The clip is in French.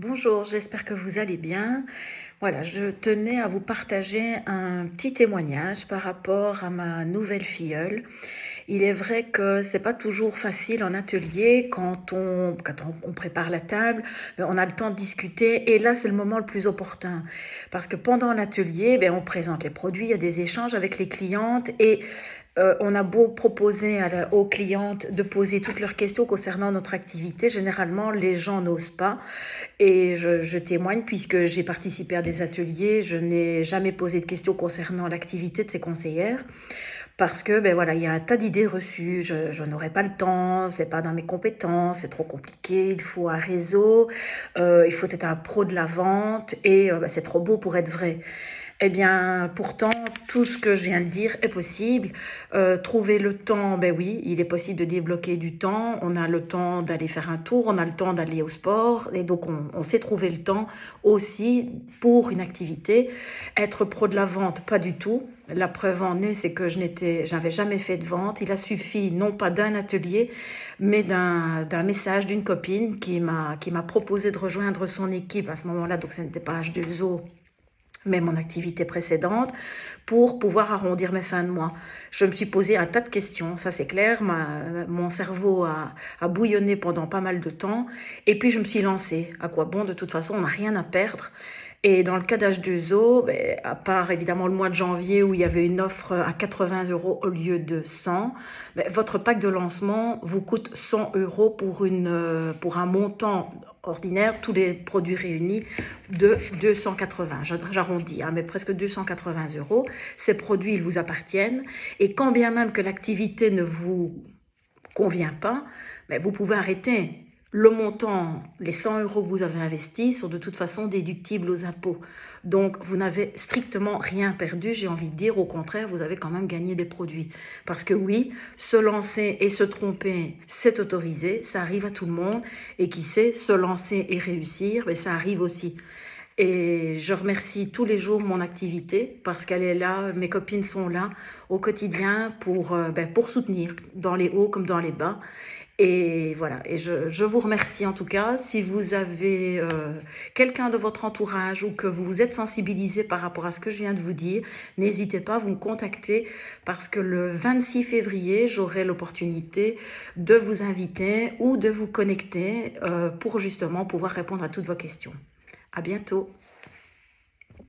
Bonjour, j'espère que vous allez bien. Voilà, je tenais à vous partager un petit témoignage par rapport à ma nouvelle filleule. Il est vrai que c'est pas toujours facile en atelier quand on prépare la table, on a le temps de discuter et là c'est le moment le plus opportun parce que pendant l'atelier, on présente les produits, il y a des échanges avec les clientes et on a beau proposer aux clientes de poser toutes leurs questions concernant notre activité, généralement les gens n'osent pas. Et je témoigne puisque j'ai participé à des ateliers, je n'ai jamais posé de questions concernant l'activité de ces conseillères parce que voilà, il y a un tas d'idées reçues, je n'aurai pas le temps, c'est pas dans mes compétences, c'est trop compliqué, il faut un réseau, il faut être un pro de la vente et c'est trop beau pour être vrai. Eh bien, pourtant, tout ce que je viens de dire est possible. Trouver le temps, oui, il est possible de débloquer du temps. On a le temps d'aller faire un tour, on a le temps d'aller au sport. Et donc, on sait trouver le temps aussi pour une activité. Être pro de la vente, pas du tout. La preuve en est, c'est que j'avais jamais fait de vente. Il a suffi non pas d'un atelier, mais d'un message d'une copine qui m'a proposé de rejoindre son équipe à ce moment-là. Donc, ce n'était pas H2O, mais mon activité précédente, pour pouvoir arrondir mes fins de mois. Je me suis posé un tas de questions, ça c'est clair, mon cerveau a bouillonné pendant pas mal de temps, et puis je me suis lancée. À quoi bon, de toute façon, on n'a rien à perdre. Et dans le cas d'H2O, à part évidemment le mois de janvier où il y avait une offre à 80 € au lieu de 100, votre pack de lancement vous coûte 100 € pour un montant ordinaire, tous les produits réunis, de 280. J'arrondis, mais presque 280 €. Ces produits, ils vous appartiennent. Et quand bien même que l'activité ne vous convient pas, vous pouvez arrêter. Le montant, les 100 € que vous avez investis sont de toute façon déductibles aux impôts. Donc, vous n'avez strictement rien perdu, j'ai envie de dire. Au contraire, vous avez quand même gagné des produits. Parce que oui, se lancer et se tromper, c'est autorisé, ça arrive à tout le monde. Et qui sait, se lancer et réussir, ça arrive aussi. Et je remercie tous les jours mon activité parce qu'elle est là, mes copines sont là au quotidien pour soutenir dans les hauts comme dans les bas. Et voilà, et je vous remercie en tout cas. Si vous avez quelqu'un de votre entourage ou que vous vous êtes sensibilisé par rapport à ce que je viens de vous dire, n'hésitez pas à vous me contacter parce que le 26 février, j'aurai l'opportunité de vous inviter ou de vous connecter pour justement pouvoir répondre à toutes vos questions. À bientôt.